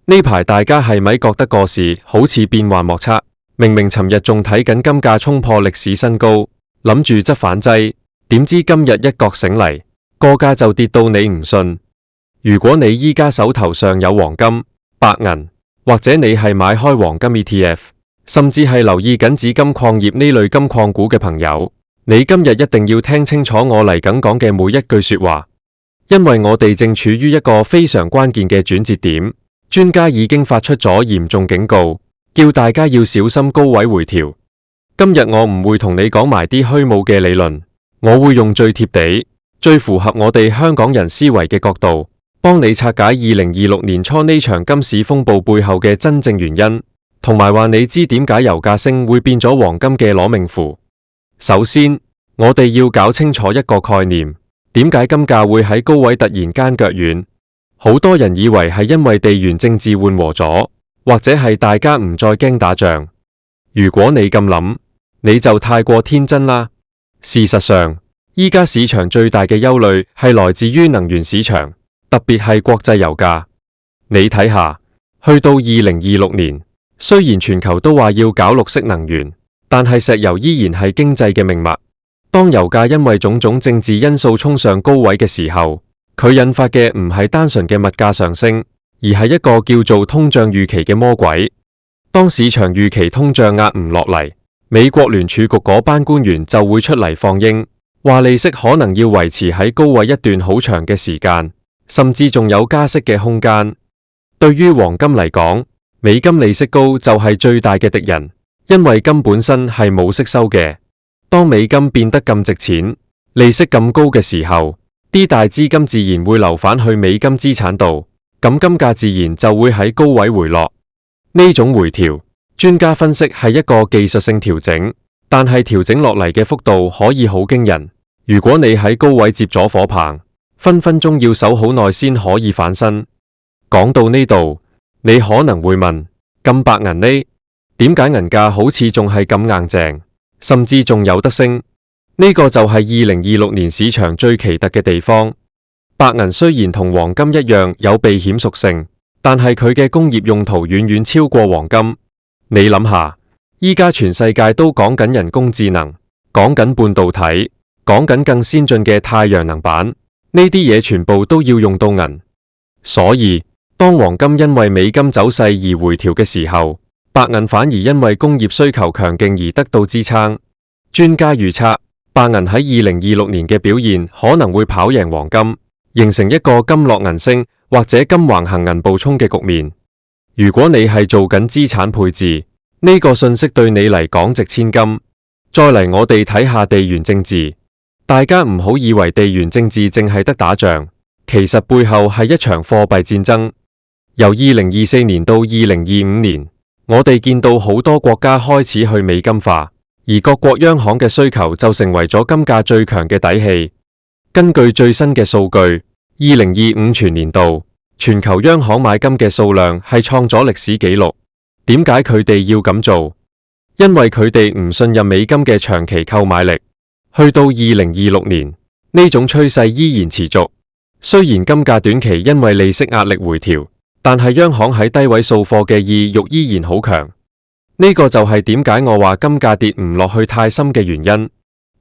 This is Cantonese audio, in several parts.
呢排大家係咪覺得個市好似變幻莫測？明明尋日仲睇緊金價衝破歷史新高，諗住執反劑，點知今日一覺醒嚟，個價就跌到你唔信。如果你依家手頭上有黃金、白銀，或者你係買開黃金 ETF， 甚至係留意緊紫金礦業呢類金礦股嘅朋友，你今日一定要聽清楚我嚟緊講嘅每一句說話，因為我哋正處於一個非常關鍵嘅轉折點。專家已經發出咗嚴重警告，叫大家要小心高位回調。今日我唔會同你講埋啲虛無嘅理論，我會用最貼地、最符合我哋香港人思維嘅角度，幫你拆解2026年初呢場金市風暴背後嘅真正原因，同埋話你知點解油價升會變咗黃金嘅攞命符。首先，我哋要搞清楚一個概念，點解金價會喺高位突然間腳軟？好多人以為係因為地緣政治緩和咗，或者係大家唔再驚打仗。如果你咁諗，你就太過天真啦。事實上，依家市場最大嘅憂慮係來自於能源市場，特別係國際油價。你睇下，去到2026年，雖然全球都話要搞綠色能源，但係石油依然係經濟嘅命脈。當油價因為種種政治因素衝上高位嘅時候，佢引發嘅唔係單純嘅物價上升，而係一個叫做通脹預期嘅魔鬼。當市場預期通脹壓唔落嚟，美國聯儲局嗰班官員就會出嚟放鷹，話利息可能要維持喺高位一段好長嘅時間，甚至仲有加息嘅空間。對於黃金嚟講，美金利息高就係最大嘅敵人，因為金本身係冇息收嘅。當美金變得咁值錢，利息咁高嘅時候，啲大資金自然會流返去美金資產度，咁金價自然就會喺高位回落。呢種回調，專家分析係一個技術性調整，但係調整落嚟嘅幅度可以好驚人。如果你喺高位接咗火棒，分分鐘要守好耐先可以反身。講到呢度，你可能會問：咁白銀呢？點解銀價好似仲係咁硬淨，甚至仲有得升？呢個就係2026年市場最奇特嘅地方。白銀雖然同黃金一樣有避險屬性，但係佢嘅工業用途遠遠超過黃金。你諗下，依家全世界都講緊人工智能，講緊半導體，講緊更先進嘅太陽能板，呢啲嘢全部都要用到銀。所以，當黃金因為美金走勢而回調嘅時候，白銀反而因為工業需求強勁而得到支撐。專家預測，白銀喺2026年嘅表現可能會跑贏黃金，形成一個金落銀升或者金橫行銀暴衝嘅局面。如果你係做緊資產配置，呢個信息對你嚟講值千金。再嚟我哋睇下地緣政治，大家唔好以為地緣政治淨係得打仗，其實背後係一場貨幣戰爭。由2024年到2025年，我哋見到好多國家開始去美金化，而各國央行嘅需求就成為咗金價最強嘅底氣。根據最新嘅數據，2025全年度全球央行買金嘅數量係創咗歷史紀錄。點解佢哋要咁做？因為佢哋唔信任美金嘅長期購買力。去到2026年，呢種趨勢依然持續。雖然金價短期因為利息壓力回調，但係央行喺低位掃貨嘅意欲依然好強。呢個就係點解我話金價跌唔落去太深嘅原因。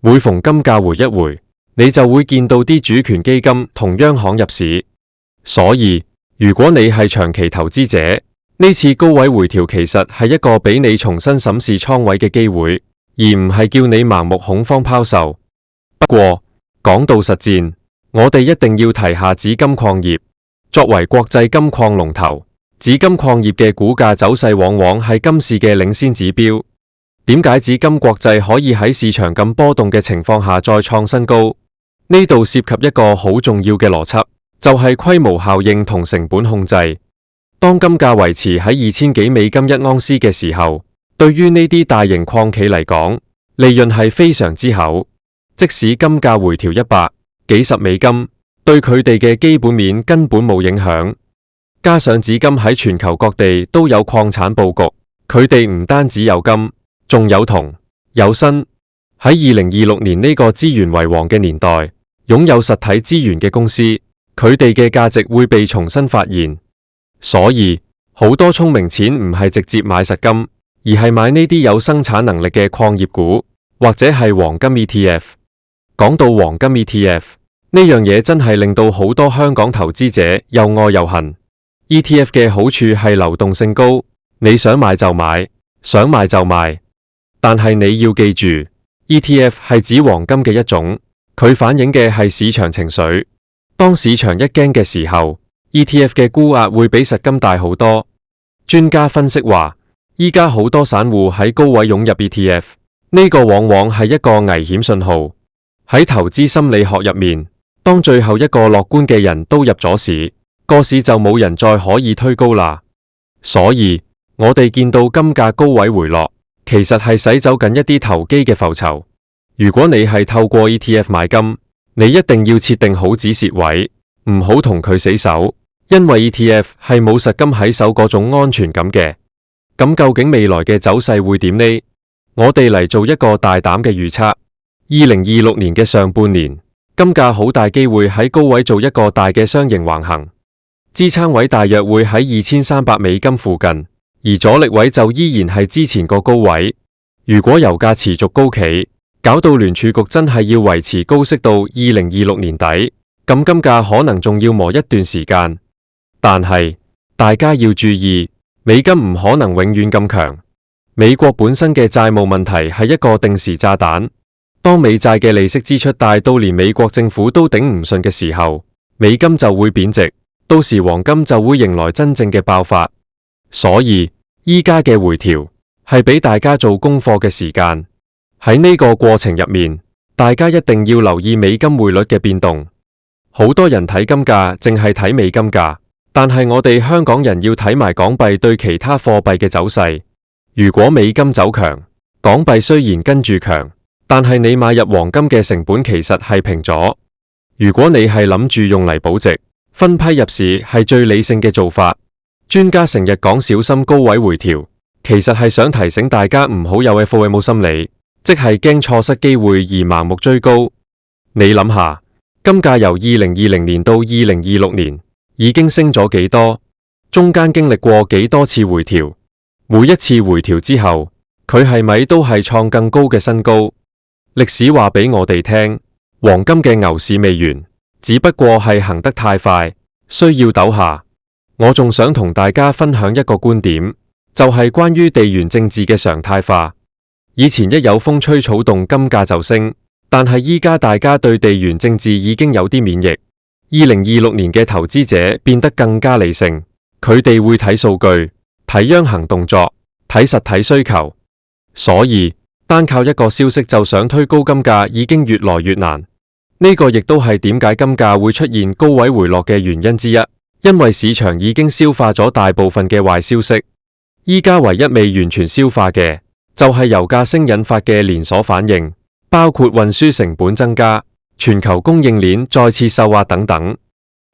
每逢金價回一回，你就會見到啲主權基金同央行入市。所以，如果你係長期投資者，呢次高位回調其實係一個俾你重新審視倉位嘅機會，而唔係叫你盲目恐慌拋售。不過，講到實戰，我哋一定要提下紫金礦業。作為國際金礦龍頭，紫金礦業嘅股價走勢往往係金市嘅領先指標。點解紫金國際可以喺市場咁波動嘅情況下再創新高？呢度涉及一個好重要嘅邏輯，就係規模效應同成本控制。當金價維持喺2000幾美金一盎司嘅時候，對於呢啲大型礦企嚟講，利潤係非常之厚。即使金價回調100幾十美金，對佢哋嘅基本面根本冇影響。加上紫金喺全球各地都有礦產佈局，佢哋唔單止有金，仲有銅、有鋅。喺2026年呢個資源為王嘅年代，擁有實體資源嘅公司，佢哋嘅價值會被重新發現。所以，好多聰明錢唔係直接買實金，而係買呢啲有生產能力嘅礦業股，或者係黃金 ETF。講到黃金 ETF，呢樣嘢真係令到好多香港投資者又愛又恨。ETF 嘅好處係流動性高，你想買就買，想賣就賣。但係你要記住，ETF 係指黃金嘅一種，佢反映嘅係市場情緒。當市場一驚嘅時候，ETF 嘅沽壓會比實金大好多。專家分析話，依家好多散戶喺高位湧入 ETF， 呢個往往係一個危險信號。喺投資心理學入面，當最後一個樂觀嘅人都入咗市，個市就冇人再可以推高啦。所以我哋見到金價高位回落，其實係洗走緊一啲投機嘅浮籌。如果你係透過 ETF 買金，你一定要設定好止蝕位，唔好同佢死守，因為 ETF 係冇實金喺手嗰種安全感嘅。咁究竟未來嘅走勢會點呢？我哋嚟做一個大膽嘅預測。2026年嘅上半年，金價好大機會喺高位做一個大嘅箱型橫行，支撐位大約會喺$2300附近，而阻力位就依然係之前個高位。如果油價持續高企，搞到聯儲局真係要維持高息到2026年底，咁金價可能仲要磨一段時間。但係大家要注意，美金唔可能永遠咁強。美國本身嘅債務問題係一個定時炸彈。當美債嘅利息支出大到連美國政府都頂唔順嘅時候，美金就會貶值，到時黃金就會迎來真正嘅爆發。所以依家嘅回調係俾大家做功課嘅時間。喺呢個過程入面，大家一定要留意美金匯率嘅變動。好多人睇金價淨係睇美金價，但係我哋香港人要睇埋港幣對其他貨幣嘅走勢。如果美金走強，港幣雖然跟住強，但係你買入黃金嘅成本其實係平咗。如果你係諗住用嚟保值，分批入市係最理性嘅做法。專家成日講小心高位回調，其實係想提醒大家唔好有 FOMO 心理，即係驚錯失機會而盲目追高。你諗下，金價由2020年到2026年已經升咗幾多？中間經歷過幾多次回調？每一次回調之後，佢係咪都係創更高嘅新高？歷史話俾我哋聽，黃金嘅牛市未完，只不過係行得太快，需要抖下。我仲想同大家分享一個觀點，就係關於地緣政治嘅常態化。以前一有風吹草動，金價就升，但係依家大家對地緣政治已經有啲免疫。2026年嘅投資者變得更加理性，佢哋會睇數據、睇央行動作、睇實體需求。所以單靠一個消息就想推高金價已經越來越難。呢個亦都係點解金價會出現高位回落嘅原因之一，因為市場已經消化咗大部分嘅壞消息，依家唯一未完全消化嘅就係油價升引發嘅連鎖反應，包括運輸成本增加、全球供應鏈再次受壓等等。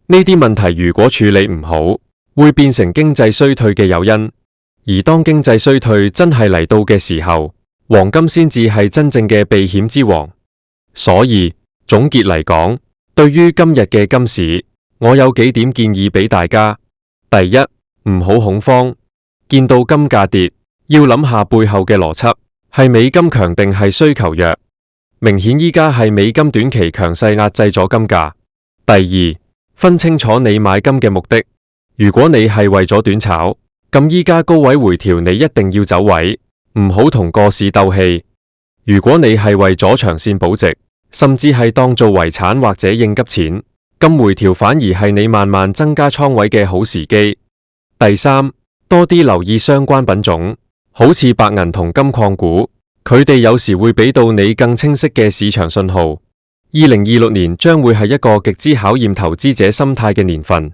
呢啲問題如果處理唔好，會變成經濟衰退嘅誘因。而當經濟衰退真係嚟到嘅時候，黃金先至係真正嘅避險之王。所以總結嚟講，對於今日嘅金市，我有幾點建議俾大家。第一，唔好恐慌，見到金價跌，要諗下背後嘅邏輯，係美金強定係需求弱？明顯依家係美金短期強勢壓制咗金價。第二，分清楚你買金嘅目的。如果你係為咗短炒，咁依家高位回調你一定要走位，唔好同個市鬥氣。如果你係為咗長線保值，甚至係當做遺產或者應急錢，咁回調反而係你慢慢增加倉位嘅好時機。第三，多啲留意相關品種，好似白銀同金礦股，佢哋有時會俾到你更清晰嘅市場信號。2026年將會係一個極之考驗投資者心態嘅年份。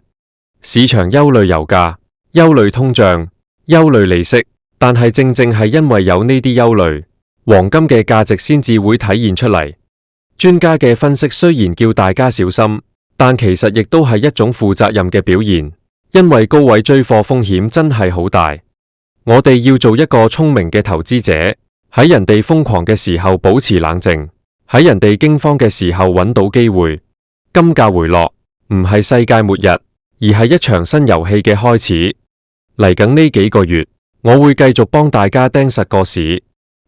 市場憂慮油價、憂慮通脹、憂慮利息，但係正正係因為有呢啲憂慮，黃金嘅價值先至會體現出嚟。專家嘅分析雖然叫大家小心，但其實亦都係一種負責任嘅表現，因為高位追貨風險真係好大。我哋要做一個聰明嘅投資者，喺人哋瘋狂嘅時候保持冷靜，喺人哋驚慌嘅時候揾到機會。金價回落唔係世界末日，而係一場新遊戲嘅開始。嚟緊呢幾個月，我會繼續幫大家盯實個市，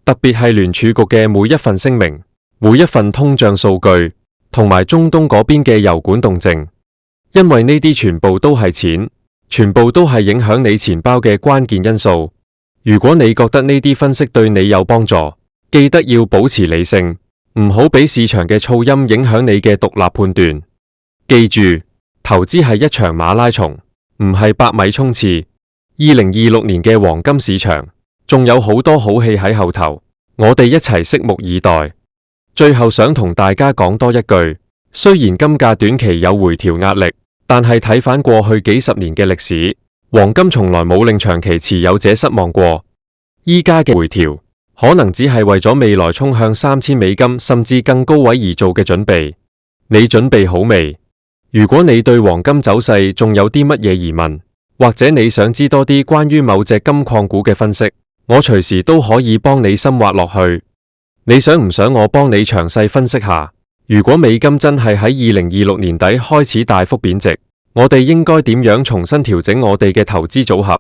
特別係聯儲局嘅每一份聲明、每一份通脹數據，同埋中東嗰邊嘅油管動靜，因為呢啲全部都係錢，全部都係影響你錢包嘅關鍵因素。如果你覺得呢啲分析對你有幫助，記得要保持理性，唔好俾市場嘅噪音影響你嘅獨立判斷。記住，投資係一場馬拉松，唔係100米衝刺。2026年嘅黃金市場仲有好多好戲喺後頭，我哋一齊拭目以待。最後想同大家講多一句，雖然金價短期有回調壓力，但係睇返過去幾十年嘅歷史，黃金從來冇令長期持有者失望過。依家嘅回調可能只係為咗未來衝向$3000甚至更高位而做嘅準備。你準備好未？如果你對黃金走勢仲有啲乜嘢疑問，或者你想知多啲關於某隻金礦股嘅分析，我隨時都可以幫你深挖落去。你想唔想我幫你詳細分析下？如果美金真係喺2026年底開始大幅貶值，我哋應該點樣重新調整我哋嘅投資組合？